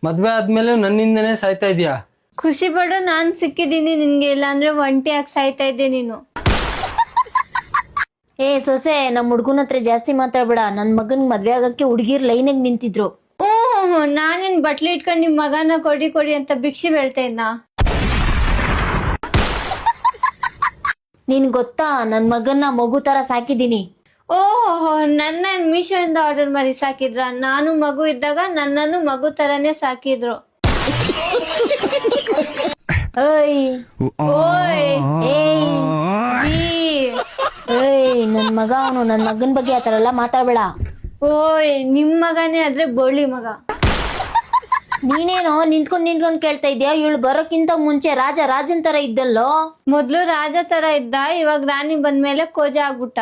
ಮದ್ವೆ ಆದ್ಮೇಲೆ ನನ್ನಿಂದನೇ ಸಾಯ್ತಾ ಇದೀಯಾ. ಖುಷಿ ಪಡು, ನಾನ್ ಸಿಕ್ಕಿದೀನಿ ನಿನ್ಗೆ, ಇಲ್ಲ ಅಂದ್ರೆ ಒಂಟಿಯಾಗಿ ಸಾಯ್ತಾ ಇದ್ದೆ ನೀನು. ಏ ಸೊಸೆ, ನಮ್ ಹುಡ್ಗನ ಹತ್ರ ಜಾಸ್ತಿ ಮಾತಾಡ್ಬೇಡ. ನನ್ ಮಗನ್ ಮದ್ವೆ ಆಗಕ್ಕೆ ಹುಡ್ಗಿರ್ ಲೈನಾಗ್ ನಿಂತಿದ್ರು. ಹ್ಮ್, ನಾನೇನ್ ಬಟ್ಲಿ ಇಟ್ಕೊಂಡ್ ನಿಮ್ ಮಗನ ಕೊಡಿ ಕೊಡಿ ಅಂತ ಭಿಕ್ಷೆ ಬೇಳ್ತಾ ಇದ್ನ? ನಿನ್ ಗೊತ್ತಾ, ನನ್ ಮಗನ್ನ ಮಗು ತರ ಸಾಕಿದೀನಿ. ಓಹೋ, ನನ್ನ ಮೀಶೋ ಇಂದ ಆರ್ಡರ್ ಮಾಡಿ ಸಾಕಿದ್ರ? ನಾನು ಮಗು ಇದ್ದಾಗ ನನ್ನನ್ನು ಮಗು ತರನೇ ಸಾಕಿದ್ರು. ಏಯ್ ಓಯ್ ಏಯ್ ಈ, ಏಯ್, ನನ್ ಮಗ ಅವನು. ನನ್ ಮಗನ್ ಬಗ್ಗೆ ಆತರ ಎಲ್ಲ ಮಾತಾಡ್ಬೇಡ. ಓಯ್ ನಿಮ್ ಮಗನೇ ಆದ್ರೆ ಬೋಳಿ ಮಗ. ನೀನೇನೋ ನಿಂತ್ಕೊಂಡ್ ಕೇಳ್ತಾ ಇದ್ಯಾ? ಇವಳು ಬರೋಕ್ಕಿಂತ ಮುಂಚೆ ರಾಜನ್ ತರ ಇದ್ದಲ್ಲೋ. ಮೊದ್ಲು ರಾಜ ತರ ಇದ್ದ, ಇವಾಗ ರಾಣಿ ಬಂದ್ಮೇಲೆ ಕೋಜ ಆಗ್ಬಿಟ್ಟ.